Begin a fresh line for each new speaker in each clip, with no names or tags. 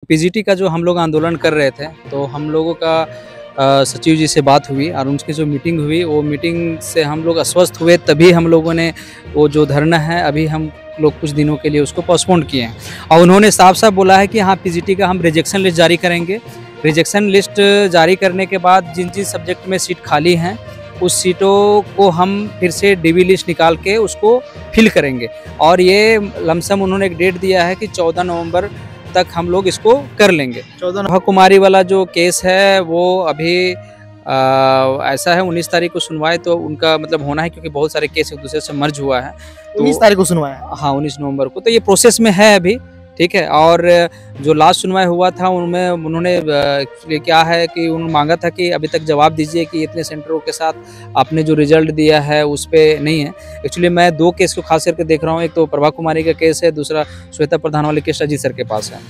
PGT का जो हम लोग आंदोलन कर रहे थे, तो हम लोगों का सचिव जी से बात हुई और उनकी जो मीटिंग हुई, वो मीटिंग से हम लोग अस्वस्थ हुए। तभी हम लोगों ने वो जो धरना है, अभी हम लोग कुछ दिनों के लिए उसको पोस्टपोन किए हैं। और उन्होंने साफ साफ बोला है कि हाँ, पीजीटी का हम रिजेक्शन लिस्ट जारी करेंगे। रिजेक्शन लिस्ट जारी करने के बाद जिन जिन सब्जेक्ट में सीट खाली हैं, उस सीटों को हम फिर से डीबी लिस्ट निकाल के उसको फिल करेंगे। और ये लमसम उन्होंने एक डेट दिया है कि 14 नवंबर तक हम लोग इसको कर लेंगे। 14 कुमारी वाला जो केस है वो अभी ऐसा है 19 तारीख को सुनवाई तो उनका मतलब होना है, क्योंकि बहुत सारे केस एक दूसरे से मर्ज हुआ है। तो
19 तारीख को सुनवाई है।
हाँ, 19 नवंबर को। तो ये प्रोसेस में है अभी, ठीक है। और जो लास्ट सुनवाई हुआ था उनमें उन्होंने क्या है कि उन्होंने मांगा था कि अभी तक जवाब दीजिए कि इतने सेंटरों के साथ आपने जो रिजल्ट दिया है उस पर नहीं है। एक्चुअली मैं 2 केस को खास करके देख रहा हूँ। एक तो प्रभा कुमारी का केस है, दूसरा श्वेता प्रधान वाले केस अजीत सर के पास है।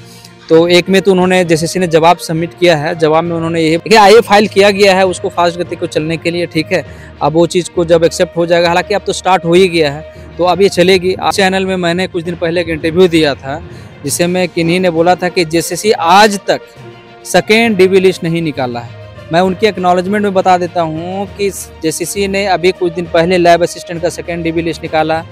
तो एक में तो उन्होंने जेसीसी ने जवाब सबमिट किया है। जवाब में उन्होंने ये आईए फाइल किया गया है उसको फास्ट गति को चलने के लिए, ठीक है। अब वो चीज़ को जब एक्सेप्ट हो जाएगा, हालांकि अब तो स्टार्ट हो ही गया है, तो अब ये चलेगी। चैनल में मैंने कुछ दिन पहले एक इंटरव्यू दिया था जिसे मैं किन्हीं ने बोला था कि जेसीसी आज तक सेकेंड डीबी लिस्ट नहीं निकाला है। मैं उनकी एक्नॉलेजमेंट में बता देता हूँ कि जेसीसी ने अभी कुछ दिन पहले लैब असिस्टेंट का सेकेंड डीबी लिस्ट निकाला,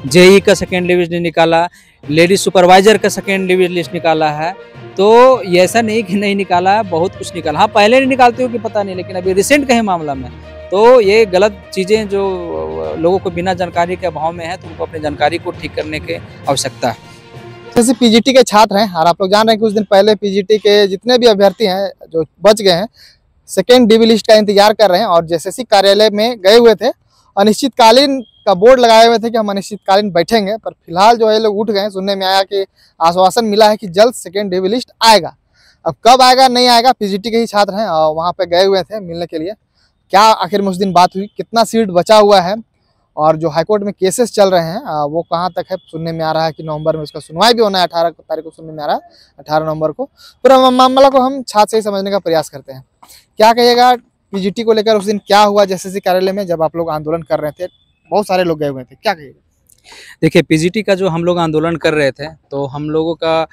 जेई का सेकेंड डीबी लिस्ट निकाला, लेडी सुपरवाइजर का सेकेंड डीबी लिस्ट निकाला है। तो ये ऐसा नहीं कि नहीं निकाला है, बहुत कुछ निकाला। हाँ, पहले नहीं निकालते हो कि पता नहीं, लेकिन अभी रिसेंट का ही मामला में तो ये गलत चीज़ें जो लोगों को बिना जानकारी के अभाव में है, तो उनको अपनी जानकारी को ठीक करने की आवश्यकता है।
जैसे पीजीटी के छात्र हैं और आप लोग जान रहे हैं कि कुछ दिन पहले पीजीटी के जितने भी अभ्यर्थी हैं जो बच गए हैं, सेकेंड डीबी लिस्ट का इंतजार कर रहे हैं और जेसीसी कार्यालय में गए हुए थे। अनिश्चितकालीन का बोर्ड लगाए हुए थे कि हम अनिश्चितकालीन बैठेंगे, पर फिलहाल जो है लोग उठ गए। सुनने में आया कि आश्वासन मिला है कि जल्द सेकेंड डीबी लिस्ट आएगा। अब कब आएगा नहीं आएगा, पीजीटी के ही छात्र हैं और वहाँ पे गए हुए थे मिलने के लिए। क्या आखिर में उस दिन बात हुई, कितना सीट बचा हुआ है और जो हाईकोर्ट में केसेस चल रहे हैं वो कहाँ तक है। सुनने में आ रहा है कि नवंबर में उसका सुनवाई भी होना है, 18 तारीख को सुनने में आ रहा है, 18 नवंबर को। पूरा मामला को हम छात्र से ही समझने का प्रयास करते हैं। क्या कहिएगा पीजीटी को लेकर, उस दिन क्या हुआ जेसीसी कार्यालय में जब आप लोग आंदोलन कर रहे थे, बहुत सारे लोग गए हुए थे, क्या कहिएगा?
देखिए, पीजीटी का जो हम लोग आंदोलन कर रहे थे, तो हम लोगों का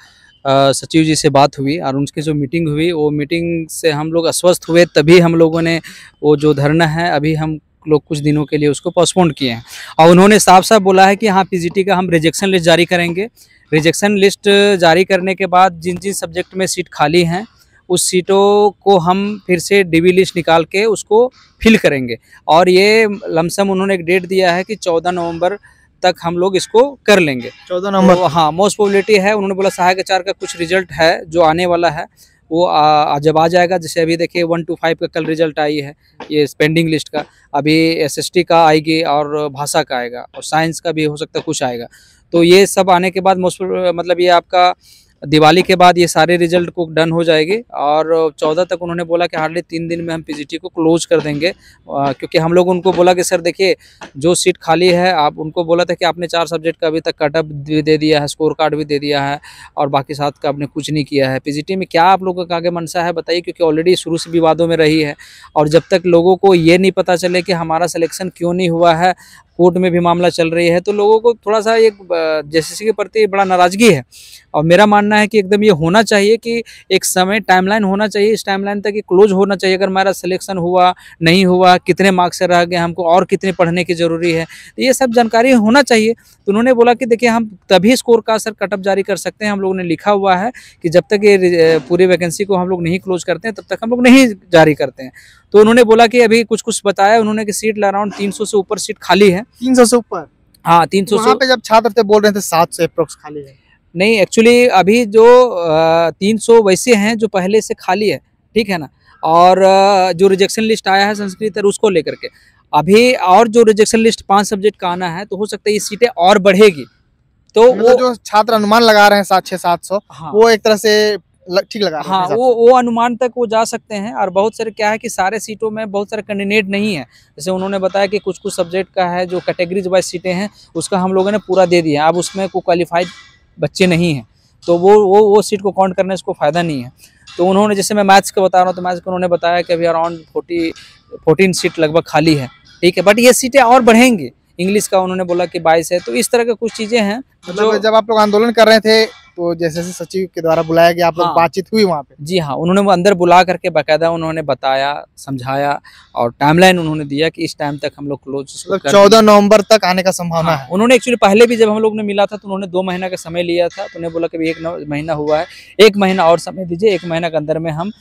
सचिव जी से बात हुई और उनकी जो मीटिंग हुई, वो मीटिंग से हम लोग अस्वस्थ हुए। तभी हम लोगों ने वो जो धरना है, अभी हम लोग कुछ दिनों के लिए उसको पोस्टपोन किए हैं। और उन्होंने साफ साफ बोला है कि हाँ, पीजीटी का हम रिजेक्शन लिस्ट जारी करेंगे। रिजेक्शन लिस्ट जारी करने के बाद जिन जिन सब्जेक्ट में सीट खाली हैं, उस सीटों को हम फिर से डीबी लिस्ट निकाल के उसको फिल करेंगे। और ये लमसम उन्होंने एक डेट दिया है कि 14 नवंबर तक हम लोग इसको कर लेंगे।
14 नवंबर
तो हाँ, मोस्ट प्रोबेबिलिटी है। उन्होंने बोला सहायक आचार का कुछ रिजल्ट है जो आने वाला है, वो जब आ जाएगा। जैसे अभी देखिए 1 to 5 का कल रिजल्ट आई है, ये पेंडिंग लिस्ट का। अभी एसएसटी का आएगी और भाषा का आएगा और साइंस का भी हो सकता है कुछ आएगा। तो ये सब आने के बाद मोस्ट मतलब ये आपका दिवाली के बाद ये सारे रिजल्ट को डन हो जाएगी। और 14 तक उन्होंने बोला कि हार्डली 3 दिन में हम पीजीटी को क्लोज कर देंगे। क्योंकि हम लोग उनको बोला कि सर देखिए, जो सीट खाली है, आप उनको बोला था कि आपने 4 सब्जेक्ट का अभी तक कटअप भी दे दिया है, स्कोर कार्ड भी दे दिया है, और बाकी 7 का आपने कुछ नहीं किया है। पीजीटी में क्या आप लोगों का आगे मनसा है बताइए, क्योंकि ऑलरेडी शुरू से विवादों में रही है। और जब तक लोगों को ये नहीं पता चले कि हमारा सिलेक्शन क्यों नहीं हुआ है, कोर्ट में भी मामला चल रही है, तो लोगों को थोड़ा सा एक जेसीसी के प्रति बड़ा नाराज़गी है। और मेरा मानना है कि एकदम ये होना चाहिए कि एक समय टाइमलाइन होना चाहिए, इस टाइमलाइन तक ये क्लोज होना चाहिए। अगर हमारा सिलेक्शन हुआ नहीं हुआ, कितने मार्क्स से रह गए, हमको और कितने पढ़ने की ज़रूरी है, तो ये सब जानकारी होना चाहिए। तो उन्होंने बोला कि देखिए, हम तभी स्कोर का सर कटअप जारी कर सकते हैं। हम लोगों ने लिखा हुआ है कि जब तक ये पूरी वैकेंसी को हम लोग नहीं क्लोज करते हैं, तब तक हम लोग नहीं जारी करते हैं। तो उन्होंने बोला कि अभी कुछ बताया उन्होंने कि सीट अराउंड 300 से ऊपर सीट खाली है।
300 से ऊपर?
हाँ, 300
वहाँ पे जब छात्र थे बोल रहे थे 700 अप्रोक्स खाली है।
नहीं, एक्चुअली अभी जो 300 वैसे हैं जो पहले से खाली है, ठीक है ना। और जो रिजेक्शन लिस्ट आया है संस्कृत और उसको लेकर के अभी, और जो रिजेक्शन लिस्ट 5 सब्जेक्ट का आना है, तो हो सकता है ये सीटें और बढ़ेगी। तो
वो जो छात्र अनुमान लगा रहे हैं 700-700,
हाँ,
वो एक तरह से ठीक लगा रहे हैं।
हाँ, वो अनुमान तक वो जा सकते हैं। और बहुत सारे क्या है कि सारे सीटों में बहुत सारे कैंडिडेट नहीं है। जैसे उन्होंने बताया कि कुछ सब्जेक्ट का है जो कैटेगरीज वाइज सीटें हैं, उसका हम लोगों ने पूरा दे दिया। अब उसमें कोई क्वालिफाइड बच्चे नहीं हैं, तो वो सीट को काउंट करने से कोई फ़ायदा नहीं है। तो उन्होंने, जैसे मैं मैथ्स का बता रहा हूँ, तो मैथ्स का उन्होंने बताया कि अभी अराउंड 14 सीट लगभग खाली है, ठीक है। बट ये सीटें और बढ़ेंगी। इंग्लिश का उन्होंने बोला कि 22 है। तो इस तरह के कुछ चीज़ें हैं।
मतलब जब आप लोग आंदोलन कर रहे थे आपको जैसे सचिव के द्वारा बुलाया गया, आप लोग
हाँ।
बातचीत हुई वहाँ पे?
जी हाँ, उन्होंने वो अंदर बुला करके बाकायदा उन्होंने बताया, समझाया और टाइमलाइन उन्होंने दिया कि इस टाइम तक हम लोग क्लोज
मतलब 14 नवंबर तक आने का संभावना
हाँ,
है।
उन्होंने एक्चुअली पहले भी जब हम लोग ने मिला था तो उन्होंने 2 महीना का समय लिया था, तो उन्होंने बोला कि अभी 1 महीना हुआ है, 1 महीना और समय दीजिए, 1 महीना के अंदर में हम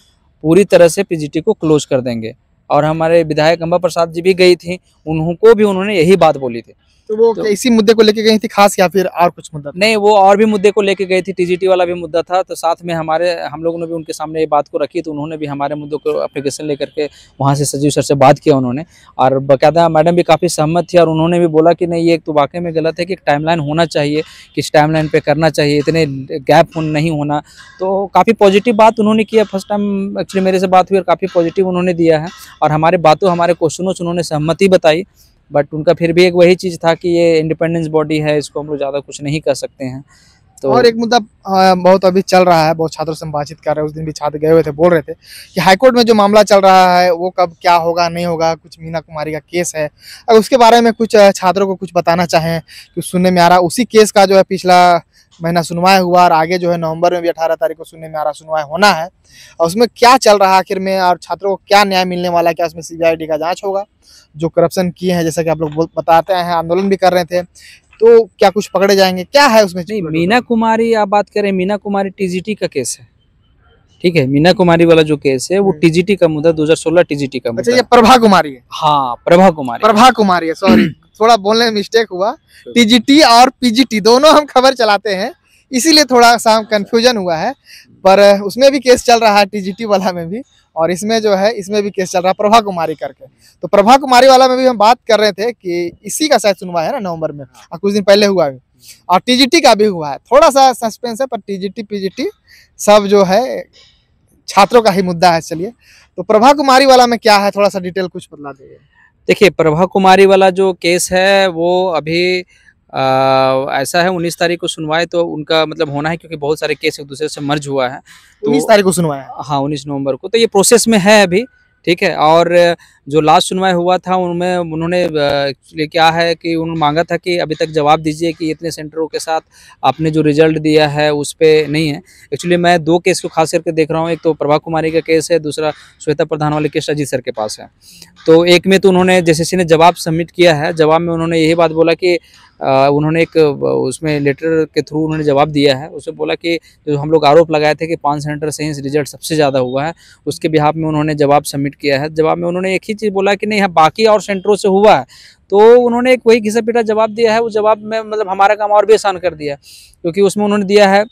पूरी तरह से पीजीटी को क्लोज कर देंगे। और हमारे विधायक अंबा प्रसाद जी भी गई थी, उनको भी उन्होंने यही बात बोली थी।
तो वो
तो
इसी मुद्दे को लेके गई थी खास, या फिर और कुछ मुद्दा था?
नहीं, वो और भी मुद्दे को लेके गई थी, टीजीटी वाला भी मुद्दा था, तो साथ में हम लोगों ने भी उनके सामने ये बात को रखी, तो उन्होंने भी हमारे मुद्दों को एप्लीकेशन लेकर के वहाँ से सचिव सर से बात किया उन्होंने, और बाकायदा मैडम भी काफ़ी सहमत थी और उन्होंने भी बोला कि नहीं, ये तो वाकई में गलत है कि एक टाइमलाइन होना चाहिए, किस टाइमलाइन पे करना चाहिए, इतने गैप नहीं होना। तो काफ़ी पॉजिटिव बात उन्होंने किया, फर्स्ट टाइम एक्चुअली मेरे से बात हुई और काफ़ी पॉजिटिव उन्होंने दिया है, और हमारे बातों, हमारे क्वेश्चनों से उन्होंने सहमति बताई। बट उनका फिर भी एक वही चीज़ था कि ये इंडिपेंडेंस बॉडी है, इसको हम लोग ज़्यादा कुछ नहीं कर सकते हैं। तो
और एक मुद्दा बहुत अभी चल रहा है, बहुत छात्रों से हम बातचीत कर रहे हैं, उस दिन भी छात्र गए हुए थे, बोल रहे थे कि हाईकोर्ट में जो मामला चल रहा है वो कब क्या होगा नहीं होगा, कुछ मीना कुमारी का केस है, अगर उसके बारे में कुछ छात्रों को कुछ बताना चाहें कि सुनने में आ रहा, उसी केस का जो है पिछला महीना सुनवाई हुआ और आगे जो है नवंबर में भी 18 तारीख को सुनने में आ रहा सुनवाई होना है, और उसमें क्या चल रहा है आखिर में, और छात्रों को क्या न्याय मिलने वाला है, क्या उसमें सीबीआईडी का जांच होगा, जो करप्शन किए हैं जैसा कि आप लोग बताते हैं, आंदोलन भी कर रहे थे, तो क्या कुछ पकड़े जाएंगे, क्या है उसमें?
नहीं, मीना कुमारी आप बात करें, मीना कुमारी टीजीटी का केस है, ठीक है। मीना कुमारी वाला जो केस है वो टीजीटी का मुद्दा, 2016 टीजीटी का
अच्छा,
मुद्दा।
ये प्रभा कुमारी है?
हाँ, प्रभा कुमारी
है, सॉरी थोड़ा बोलने में मिस्टेक हुआ, टीजीटी और पीजीटी दोनों हम खबर चलाते हैं, इसीलिए थोड़ा सा कंफ्यूजन हुआ है, पर उसमें भी केस चल रहा है, टीजीटी वाला में भी, और इसमें जो है इसमें भी केस चल रहा है प्रभा कुमारी करके। तो प्रभा कुमारी वाला में भी हम बात कर रहे थे कि इसी का शायद सुनवाई है ना नवंबर में, कुछ दिन पहले हुआ है, और टीजीटी का भी हुआ है, थोड़ा सा सस्पेंस है, पर टीजीटी पीजीटी सब जो है छात्रों का ही मुद्दा है। चलिए, तो प्रभा कुमारी वाला में क्या है, थोड़ा सा डिटेल कुछ बतला दीजिए।
देखिए, प्रभा कुमारी वाला जो केस है वो अभी ऐसा है, 19 तारीख को सुनवाई तो उनका मतलब होना है, क्योंकि बहुत सारे केस एक दूसरे से मर्ज हुआ है। तो
19 तारीख को सुनवाई है?
हाँ, 19 नवंबर को, तो ये प्रोसेस में है अभी, ठीक है। और जो लास्ट सुनवाई हुआ था उनमें उन्होंने एक्चुअली क्या है कि उन्होंने मांगा था कि अभी तक जवाब दीजिए कि इतने सेंटरों के साथ आपने जो रिजल्ट दिया है उस पर नहीं है। एक्चुअली मैं 2 केस को खास करके देख रहा हूँ, एक तो प्रभा कुमारी का केस है, दूसरा श्वेता प्रधान वाले केस अजीत सर के पास है। तो एक में तो उन्होंने जेसीसी ने जवाब सबमिट किया है, जवाब में उन्होंने यही बात बोला कि उन्होंने एक उसमें लेटर के थ्रू उन्होंने जवाब दिया है, उसमें बोला कि जो हम लोग आरोप लगाए थे कि 5 सेंटर से ही रिजल्ट सबसे ज़्यादा हुआ है, उसके बिहाफ में उन्होंने जवाब सबमिट किया है। जवाब में उन्होंने एक ही चीज़ बोला कि नहीं, बाकी और सेंटरों से हुआ है। तो उन्होंने एक वही घिसा पीटा जवाब दिया है, उस जवाब में मतलब हमारा काम और भी आसान कर दिया, क्योंकि उसमें उन्होंने दिया है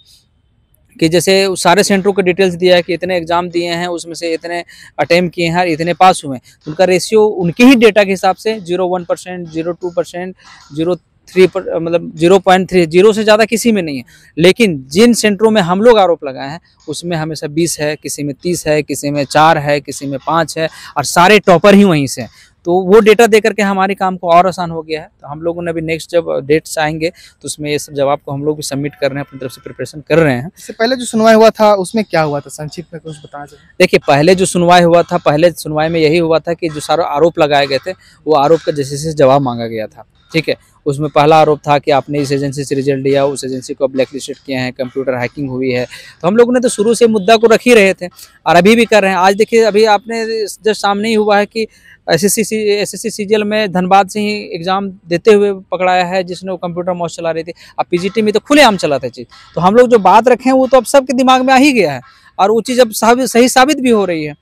कि जैसे सारे सेंटरों के डिटेल्स दिया है कि इतने एग्जाम दिए हैं, उसमें से इतने अटेम्प्ट किए हैं, इतने पास हुए हैं। उनका रेशियो उनके ही डेटा के हिसाब से 0.1%, 0.2%, 0.3 मतलब 0.3, 0 से ज़्यादा किसी में नहीं है। लेकिन जिन सेंटरों में हम लोग आरोप लगाए हैं उसमें हमेशा 20 है, किसी में 30 है, किसी में 4 है, किसी में 5 है, और सारे टॉपर ही वहीं से हैं। तो वो डेटा दे करके हमारे काम को और आसान हो गया है। तो हम लोगों ने अभी नेक्स्ट जब डेट्स आएंगे तो उसमें ये सब जवाब को हम लोग भी सबमिट कर रहे हैं, अपनी तरफ से प्रिपरेशन कर रहे हैं।
इससे पहले जो सुनवाई हुआ था उसमें क्या हुआ था, संक्षिप्त में कुछ बताना चाहिए?
देखिए, पहले जो सुनवाई हुआ था, पहले सुनवाई में यही हुआ था कि जो सारे आरोप लगाए गए थे वो आरोप का जैसे जवाब मांगा गया था, ठीक है। उसमें पहला आरोप था कि आपने इस एजेंसी से रिजल्ट लिया, उस एजेंसी को ब्लैक लिस्टेड किए हैं, कंप्यूटर हैकिंग हुई है। तो हम लोगों ने तो शुरू से मुद्दा को रख ही रहे थे और अभी भी कर रहे हैं। आज देखिए, अभी आपने जस्ट सामने ही हुआ है कि एसएससी सीजीएल में धनबाद से ही एग्जाम देते हुए पकड़ाया है, जिसने वो कंप्यूटर मॉस चला रही थी। अब पीजीटी में तो खुलेआम चला था चीज़। तो हम लोग जो बात रखे हैं वो तो अब सबके दिमाग में आ ही गया है, और वो चीज़ अब सही साबित भी हो रही है।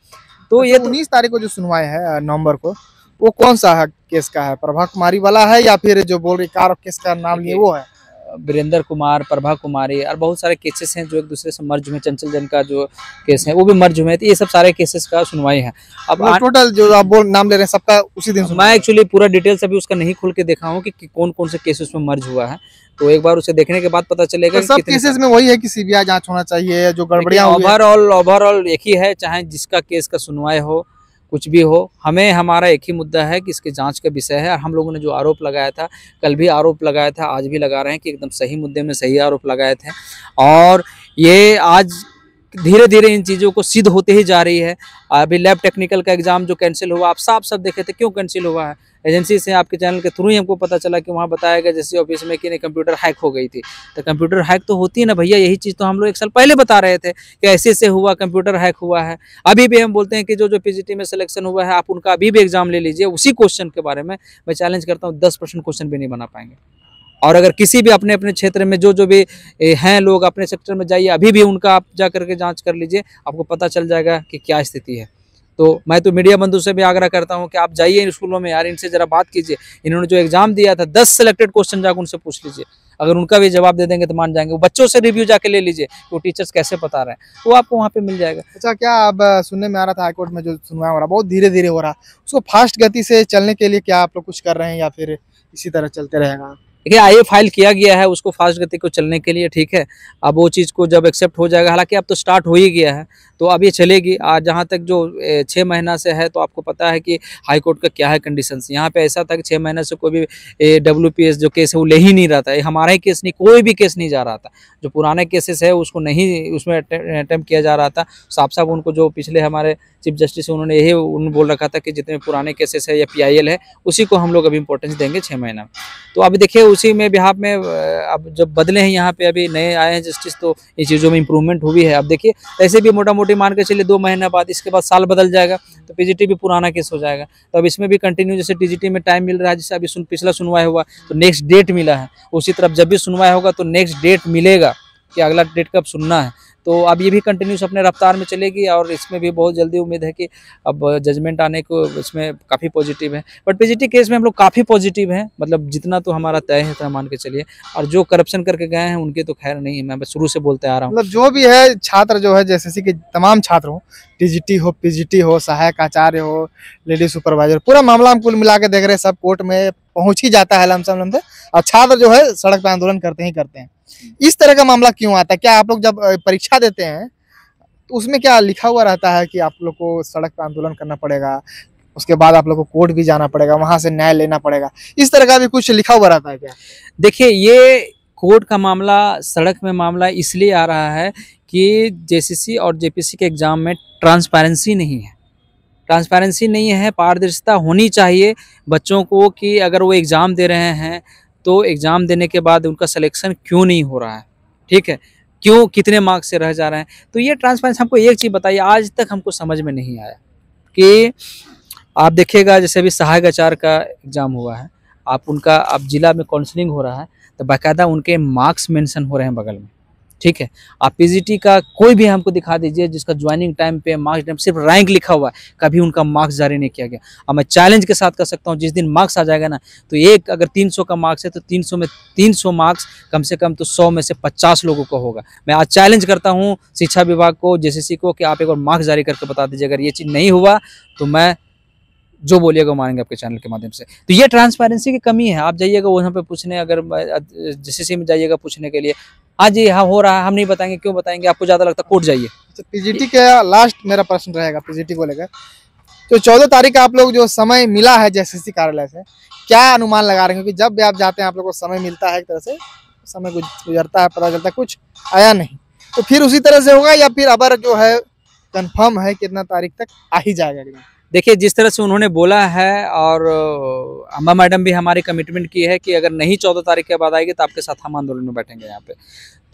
तो ये
19 तारीख को जो सुनवाई है नवंबर को, वो कौन सा है, केस का है? प्रभा कुमारी वाला है या फिर जो बोल रही कार केस का नाम लिए वो है?
वीरेंद्र कुमार, प्रभा कुमारी और बहुत सारे केसेस हैं जो एक दूसरे से मर्ज हुए। चंचल जन का जो केस है वो भी मर्ज हुए। तो ये सब सारे केसेस का सुनवाई है। अब
टोटल जो आप बोल नाम ले रहे हैं सबका उसी दिन
मैं एक्चुअली पूरा डिटेल्स अभी उसका नहीं खोल के देखा हूँ कि कौन कौन से केसेस में मर्ज हुआ है। तो एक बार उसे देखने के बाद पता चलेगा।
तो सब केसेस में वही है कि सीबीआई जांच होना चाहिए, जो गड़बड़ियां हुई है
ओवरऑल एक ही है, चाहे जिसका केस का सुनवाई हो, कुछ भी हो, हमें हमारा एक ही मुद्दा है कि इसके जांच का विषय है। और हम लोगों ने जो आरोप लगाया था, कल भी आरोप लगाया था, आज भी लगा रहे हैं कि एकदम सही मुद्दे में सही आरोप लगाए थे। और ये आज धीरे धीरे इन चीज़ों को सिद्ध होते ही जा रही है। अभी लैब टेक्निकल का एग्जाम जो कैंसिल हुआ, आप साफ सब देखे थे क्यों कैंसिल हुआ है। एजेंसी से आपके चैनल के थ्रू ही हमको पता चला कि वहाँ बताया गया जैसे ऑफिस में कि नहीं कंप्यूटर हैक हो गई थी। तो कंप्यूटर हैक तो होती है ना भैया, यही चीज़ तो हम लोग 1 साल पहले बता रहे थे कि ऐसे ऐसे हुआ, कंप्यूटर हैक हुआ है। अभी भी हम बोलते हैं कि जो पीजीटी में सिलेक्शन हुआ है आप उनका अभी भी एग्जाम ले लीजिए, उसी क्वेश्चन के बारे में मैं चैलेंज करता हूँ 10% क्वेश्चन भी नहीं बना पाएंगे। और अगर किसी भी अपने अपने क्षेत्र में जो भी हैं लोग, अपने सेक्टर में जाइए, अभी भी उनका आप जा करके जांच कर लीजिए, आपको पता चल जाएगा कि क्या स्थिति है। तो मैं तो मीडिया बंधु से भी आग्रह करता हूं कि आप जाइए इन स्कूलों में यार, इनसे जरा बात कीजिए। इन्होंने जो एग्जाम दिया था 10 सिलेक्टेड क्वेश्चन जाकर उनसे पूछ लीजिए, अगर उनका भी जवाब दे देंगे तो मान जाएंगे। वो बच्चों से रिव्यू जाके ले लीजिए कि वो टीचर्स कैसे बता रहे हैं, वो आपको वहाँ पे मिल जाएगा।
अच्छा, क्या अब सुनने में आ रहा था हाईकोर्ट में जो सुनवाई हो रहा बहुत धीरे धीरे हो रहा, उसको फास्ट गति से चलने के लिए क्या आप लोग कुछ कर रहे हैं या फिर इसी तरह चलते रहेगा?
देखिए आईए फाइल किया गया है उसको फास्ट गति को चलने के लिए, ठीक है। अब वो चीज़ को जब एक्सेप्ट हो जाएगा, हालांकि अब तो स्टार्ट हो ही गया है, तो अब ये चलेगी। आज जहाँ तक जो 6 महीना से है, तो आपको पता है कि हाई कोर्ट का क्या है कंडीशंस। यहाँ पे ऐसा था कि 6 महीने से कोई भी WPS जो केस है वो ले ही नहीं रहा था। हमारा ही केस नहीं, कोई भी केस नहीं जा रहा था। जो पुराने केसेस है उसको नहीं उसमें अटेम्प्ट किया जा रहा था। साफ साफ उनको जो पिछले हमारे चीफ जस्टिस है उन्होंने यही बोल रखा था कि जितने पुराने केसेस है या PIL है उसी को हम लोग अभी इंपॉर्टेंस देंगे 6 महीना में। तो अभी देखिए उसी में बिहाफ में अब जब बदले हैं यहाँ पे, अभी नए आए हैं जस्टिस, तो ये चीज़ों में इंप्रूवमेंट हुई है। अब देखिए ऐसे भी मोटा मोटी मान के चलिए 2 महीने बाद, इसके बाद साल बदल जाएगा तो PGT भी पुराना केस हो जाएगा। तो अब इसमें भी कंटिन्यू जैसे TGT में टाइम मिल रहा है, जैसे अभी पिछला सुनवाई हुआ तो नेक्स्ट डेट मिला है, उसी तरफ जब भी सुनवाई होगा तो नेक्स्ट डेट मिलेगा कि अगला डेट कब सुनना है। तो अब ये भी कंटिन्यूस अपने रफ्तार में चलेगी और इसमें भी बहुत जल्दी उम्मीद है कि अब जजमेंट आने को इसमें काफ़ी पॉजिटिव है। बट PGT केस में हम लोग काफ़ी पॉजिटिव हैं, मतलब जितना तो हमारा तय है तो मान के चलिए। और जो करप्शन करके गए हैं उनके तो खैर नहीं है, मैं शुरू से बोलते आ रहा हूँ।
मतलब जो भी है छात्र जो है JSSC के तमाम छात्र हो, TGT हो, PGT हो, सहायक आचार्य हो, लेडी सुपरवाइजर, पूरा मामला हम कुल मिला के देख रहे हैं, सब कोर्ट में पहुंच ही जाता है लमसम लमसम, और छात्र जो है सड़क पर आंदोलन करते ही करते हैं। इस तरह का मामला क्यों आता है? क्या आप लोग जब परीक्षा देते हैं तो उसमें क्या लिखा हुआ रहता है कि आप लोग को सड़क पर आंदोलन करना पड़ेगा, उसके बाद आप लोग को कोर्ट भी जाना पड़ेगा, वहां से न्याय लेना पड़ेगा, इस तरह का भी कुछ लिखा हुआ रहता है क्या?
देखिए ये कोर्ट का मामला, सड़क में मामला इसलिए आ रहा है कि JCC और JPC के एग्ज़ाम में ट्रांसपेरेंसी नहीं है। ट्रांसपेरेंसी नहीं है, पारदर्शिता होनी चाहिए बच्चों को कि अगर वो एग्ज़ाम दे रहे हैं तो एग्ज़ाम देने के बाद उनका सिलेक्शन क्यों नहीं हो रहा है, ठीक है, क्यों कितने मार्क्स से रह जा रहे हैं। तो ये ट्रांसपेरेंसी हमको एक चीज़ बताइए, आज तक हमको समझ में नहीं आया कि आप देखिएगा जैसे अभी सहायक आचार्य का एग्ज़ाम हुआ है, आप उनका अब जिला में काउंसलिंग हो रहा है तो बाकायदा उनके मार्क्स मेंशन हो रहे हैं बगल में, ठीक है। आप PGT का कोई भी हमको दिखा दीजिए जिसका ज्वाइनिंग टाइम पे मार्क्स टाइम सिर्फ रैंक लिखा हुआ है, कभी उनका मार्क्स जारी नहीं किया गया। अब मैं चैलेंज के साथ कर सकता हूँ, जिस दिन मार्क्स आ जाएगा ना तो एक अगर 300 का मार्क्स है तो 300 में 300 मार्क्स कम से कम तो 100 में से 50 लोगों को होगा। मैं आज चैलेंज करता हूँ शिक्षा विभाग को, JCC को, कि आप एक बार मार्क्स जारी करके बता दीजिए। अगर ये चीज़ नहीं हुआ तो मैं जो बोलिएगा मानेंगे आपके चैनल के माध्यम से। तो ये ट्रांसपेरेंसी की कमी है। आप जाइएगा वहाँ पे पूछने, अगर JCC में जाइएगा पूछने के लिए, हाँ जी हाँ हो रहा है, हम नहीं बताएंगे, क्यों बताएंगे, आपको ज़्यादा लगता है कोर्ट जाइए।
अच्छा, PGT का लास्ट मेरा प्रश्न रहेगा PGT को लेकर, तो 14 तारीख का आप लोग जो समय मिला है JSSC कार्यालय से, क्या अनुमान लगा रहे हैं? क्योंकि जब भी आप जाते हैं आप लोग को समय मिलता है, एक तरह से समय गुजरता है, पता चलता है कुछ आया नहीं, तो फिर उसी तरह से होगा या फिर अबर जो है कंफर्म है कितना तारीख तक आ ही जाएगा एकदम?
देखिए जिस तरह से उन्होंने बोला है, और अम्मा मैडम भी हमारी कमिटमेंट की है कि अगर नहीं 14 तारीख के बाद आएगी तो आपके साथ हम आंदोलन में बैठेंगे यहाँ पे।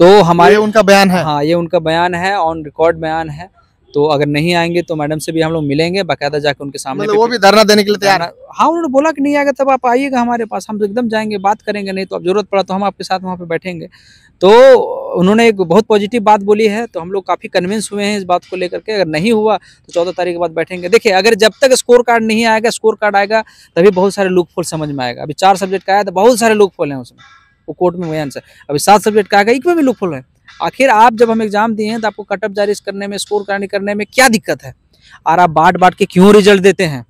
तो हमारे
उनका बयान है,
हाँ ये उनका बयान है, ऑन रिकॉर्ड बयान है। तो अगर नहीं आएंगे तो मैडम से भी हम लोग मिलेंगे, बाकायदा जाकर उनके सामने।
मतलब वो भी धरना देने के लिए तैयार है?
हाँ उन्होंने बोला कि नहीं आएगा तब आप आइएगा हमारे पास, हम तो एकदम जाएंगे, बात करेंगे, नहीं तो अब जरूरत पड़ा तो हम आपके साथ वहाँ पे बैठेंगे। तो उन्होंने एक बहुत पॉजिटिव बात बोली है, तो हम लोग काफ़ी कन्विंस हुए हैं इस बात को लेकर के। अगर नहीं हुआ तो 14 तारीख के बाद बैठेंगे। देखिए अगर जब तक स्कोर कार्ड नहीं आएगा, स्कोर कार्ड आएगा तभी बहुत सारे लूप होल समझ में आएगा। अभी 4 सब्जेक्ट का आया तो बहुत सारे लूप होल हैं उसमें, वो कोर्ट में वही आंसर। अभी 7 सब्जेक्ट का आएगा, एक में भी लूप होल है। आखिर आप जब हम एग्जाम दिए हैं तो आपको कटअप जारी करने में, स्कोर कार्ड करने में क्या दिक्कत है, और आप बांट के क्यों रिजल्ट देते हैं?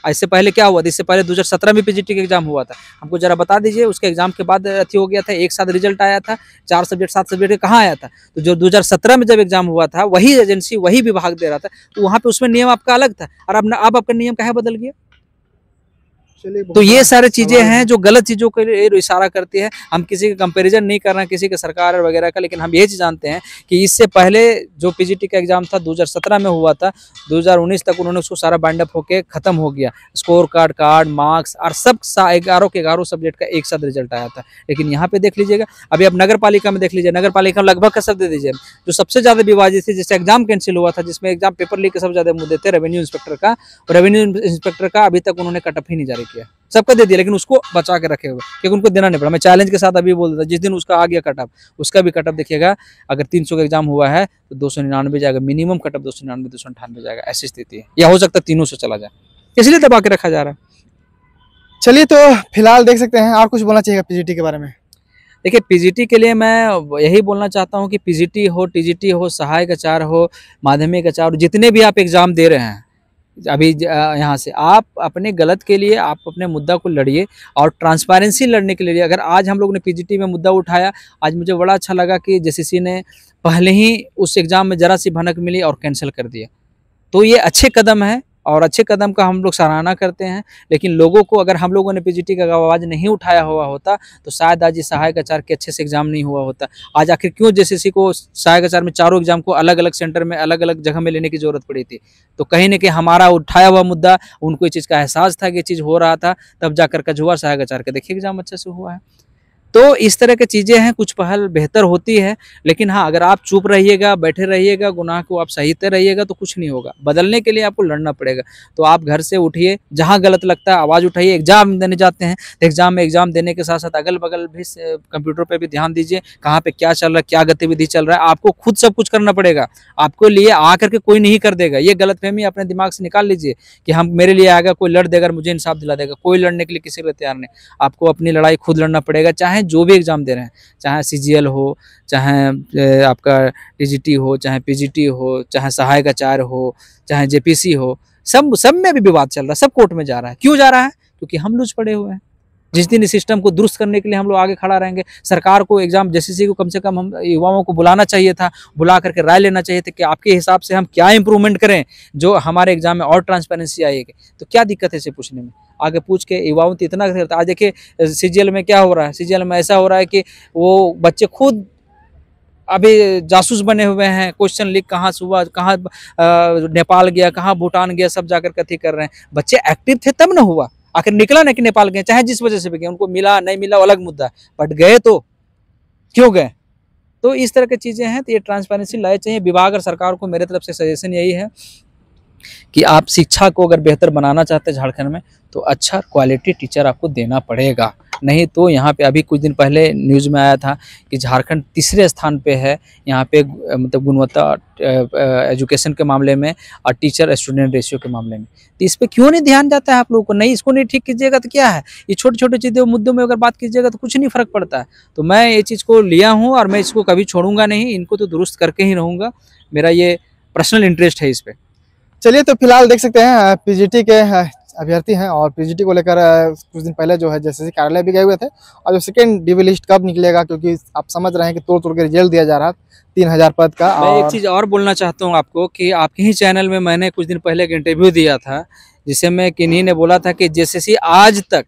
इससे पहले क्या हुआ था? इससे पहले 2017 में PGT का एग्जाम हुआ था, हमको जरा बता दीजिए। उसके एग्जाम के बाद अथी हो गया था, एक साथ रिजल्ट आया था, 4 सब्जेक्ट 7 सब्जेक्ट कहाँ आया था? तो जो 2017 में जब एग्जाम हुआ था वही एजेंसी वही विभाग दे रहा था, तो वहाँ पे उसमें नियम आपका अलग था, और अब आपका नियम काहे बदल गया?
चलिए
तो ये
बहुत
सारी चीजें
सवाल
हैं
है।
जो गलत चीजों के लिए इशारा करती है। हम किसी का कंपैरिजन नहीं कर रहे हैं किसी के सरकार वगैरह का, लेकिन हम ये चीज जानते हैं कि इससे पहले जो पीजीटी का एग्जाम था 2017 में हुआ था, 2019 तक उन्होंने उसको सारा बाइंड अप होके खत्म हो गया। स्कोर कार्ड मार्क्स और सब 11 के 11 सब्जेक्ट का एक साथ रिजल्ट आया था। लेकिन यहाँ पे देख लीजिएगा, अभी आप नगर पालिका में देख लीजिए, नगर पालिका में लगभग का सब दे दीजिए। जो सबसे ज्यादा विवादित थी, जिससे एग्जाम कैंसिल हुआ था, जिसमें एग्जाम पेपर लीक के सबसे ज्यादा मुद्दे थे, रेवेन्यू इंस्पेक्टर का। रेवेन्यू इंस्पेक्टर का अभी तक उन्होंने कट ऑफ ही नहीं जारी किया। सबका दे दिया लेकिन उसको बचा के रखे हुए, क्योंकि उनको देना नहीं पड़ा। मैं चैलेंज के साथ अभी बोल देता, जिस दिन उसका आ गया कट ऑफ, उसका भी कट ऑफ देखिएगा। अगर 300 का एग्जाम हुआ है तो 299 जाएगा, मिनिमम कट ऑफ 299 298 जाएगा, ऐसी स्थिति है। या हो सकता है 300 से चला जाए, इसलिए दबा के रखा जा रहा है।
चलिए तो फिलहाल देख सकते हैं, और कुछ बोलना चाहिए पीजीटी के बारे में?
देखिए, पीजीटी के लिए मैं यही बोलना चाहता हूँ कि पीजीटी हो, टीजीटी हो, सहायक आचार्य हो, माध्यमिक आचार्य, जितने भी आप एग्जाम दे रहे हैं अभी यहाँ से, आप अपने गलत के लिए आप अपने मुद्दा को लड़िए और ट्रांसपेरेंसी लड़ने के लिए। अगर आज हम लोग ने पीजीटी में मुद्दा उठाया, आज मुझे बड़ा अच्छा लगा कि जेसीसी ने पहले ही उस एग्ज़ाम में ज़रा सी भनक मिली और कैंसिल कर दिया। तो ये अच्छे कदम है और अच्छे कदम का हम लोग सराहना करते हैं। लेकिन लोगों को, अगर हम लोगों ने पीजीटी का आवाज़ नहीं उठाया हुआ होता तो शायद आज ये सहायक आचार्य के अच्छे से एग्जाम नहीं हुआ होता। आज आखिर क्यों जेसीसी को सहायक आचार्य में चारों एग्जाम को अलग अलग सेंटर में अलग अलग जगह में लेने की जरूरत पड़ी थी? तो कहीं ना कहीं हमारा उठाया हुआ मुद्दा, उनको इस चीज़ का एहसास था कि ये चीज़ हो रहा था, तब जाकर का हुआ सहायक आचार्य का देखिए एग्जाम अच्छे से हुआ है। तो इस तरह की चीज़ें हैं, कुछ पहल बेहतर होती है। लेकिन हाँ, अगर आप चुप रहिएगा, बैठे रहिएगा, गुनाह को आप सहीते रहिएगा तो कुछ नहीं होगा। बदलने के लिए आपको लड़ना पड़ेगा। तो आप घर से उठिए, जहाँ गलत लगता है आवाज़ उठाइए। एग्जाम देने जाते हैं तो एग्जाम में एग्जाम देने के साथ साथ अगल बगल भी कंप्यूटर पे भी ध्यान दीजिए, कहाँ पे क्या चल रहा है, क्या गतिविधि चल रहा है। आपको खुद सब कुछ करना पड़ेगा, आपको लिए आ करके कोई नहीं कर देगा। ये गलतफहमी अपने दिमाग से निकाल लीजिए कि हम मेरे लिए आएगा कोई लड़ देगा, मुझे इंसाफ दिला देगा। कोई लड़ने के लिए किसी के लिए तैयार नहीं। आपको अपनी लड़ाई खुद लड़ना पड़ेगा, चाहे जो भी एग्जाम दे रहे हैं, चाहे सीजीएल हो, चाहे आपका टीजीटी हो, चाहे पीजीटी हो, चाहे सहायक आचार्य हो, चाहे जेपीसी हो। सब में भी विवाद चल रहा है, सब कोर्ट में जा रहा है। क्यों जा रहा है? क्योंकि हम लूज पड़े हुए हैं। जिस दिन इस सिस्टम को दुरुस्त करने के लिए हम लोग आगे खड़ा रहेंगे, सरकार को एग्जाम जेसीसी को कम से कम हम युवाओं को बुलाना चाहिए था, बुला करके राय लेना चाहिए था कि आपके हिसाब से हम क्या इंप्रूवमेंट करें जो हमारे एग्जाम में और ट्रांसपेरेंसी आएगी। तो क्या दिक्कत है इसे पूछने में? आगे पूछ के युवाओं तो इतना करता। आज देखिए सीजीएल में क्या हो रहा है, सीजीएल में ऐसा हो रहा है कि वो बच्चे खुद अभी जासूस बने हुए हैं। क्वेश्चन लीक कहाँ से हुआ, कहाँ नेपाल गया, कहाँ भूटान गया, सब जाकर कथी कर रहे हैं। बच्चे एक्टिव थे तब ना हुआ, आखिर निकला ना कि नेपाल गए, चाहे जिस वजह से भी गए, उनको मिला नहीं मिला अलग मुद्दा है, बट गए तो क्यों गए? तो इस तरह की चीज़ें हैं। तो ये ट्रांसपेरेंसी लाए चाहिए विभाग और सरकार को। मेरे तरफ से सजेशन यही है कि आप शिक्षा को अगर बेहतर बनाना चाहते हैं झारखंड में, तो अच्छा क्वालिटी टीचर आपको देना पड़ेगा। नहीं तो यहाँ पे अभी कुछ दिन पहले न्यूज़ में आया था कि झारखंड तीसरे स्थान पे है यहाँ पे, मतलब गुणवत्ता एजुकेशन के मामले में और टीचर स्टूडेंट रेशियो के मामले में। तो इस पर क्यों नहीं ध्यान जाता है आप लोगों को? नहीं, इसको नहीं ठीक कीजिएगा तो क्या है? ये छोटे छोटे चीज़ों मुद्दों में अगर बात कीजिएगा तो कुछ नहीं फ़र्क पड़ता है। तो मैं ये चीज़ को लिया हूँ और मैं इसको कभी छोड़ूंगा नहीं, इनको तो दुरुस्त करके ही रहूँगा। मेरा ये पर्सनल इंटरेस्ट है इस पर।
चलिए तो फिलहाल देख सकते हैं पीजीटी के अभ्यर्थी हैं, और पीजीटी को लेकर कुछ दिन पहले जो है जेसीसी कार्यालय भी गए हुए थे। और जो सेकेंड डीवी लिस्ट कब निकलेगा, क्योंकि आप समझ रहे हैं कि तोड़ तोड़ के रिजल्ट दिया जा रहा है 3000 पद का।
मैं
और
एक चीज़ और बोलना चाहता हूँ आपको कि आपके ही चैनल में मैंने कुछ दिन पहले एक इंटरव्यू दिया था, जिससे मैं किन्हीं ने बोला था कि जेसीसी आज तक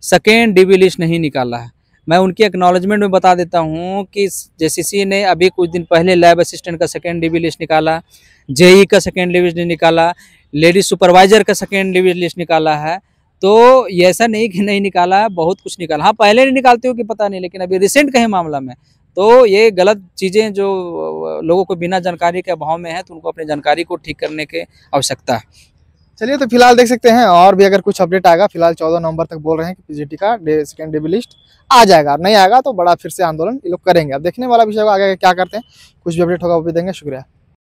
सेकेंड डीवी लिस्ट नहीं निकाला है। मैं उनकी एक्नॉलेजमेंट में बता देता हूँ कि जेसीसी ने अभी कुछ दिन पहले लैब असिस्टेंट का सेकेंड डीवी लिस्ट निकाला, जेई का सेकेंड डीवी लिस्ट निकाला, लेडी सुपरवाइजर का सेकेंड डीवी लिस्ट निकाला है। तो ये ऐसा नहीं कि नहीं निकाला है, बहुत कुछ निकाला। हाँ, पहले नहीं निकालते हो कि पता नहीं, लेकिन अभी रिसेंट कहीं मामला में। तो ये गलत चीज़ें जो लोगों को बिना जानकारी के अभाव में है, तो उनको अपनी जानकारी को ठीक करने की आवश्यकता है।
चलिए तो फिलहाल देख सकते हैं, और भी अगर कुछ अपडेट आएगा, फिलहाल 14 नवंबर तक बोल रहे हैं कि पीजीटी का सेकेंड डीवी लिस्ट आ जाएगा। और नहीं आएगा तो बड़ा फिर से आंदोलन ये लोग करेंगे। अब देखने वाला विषय आगे क्या करते हैं, कुछ भी अपडेट होगा वो भी देंगे। शुक्रिया।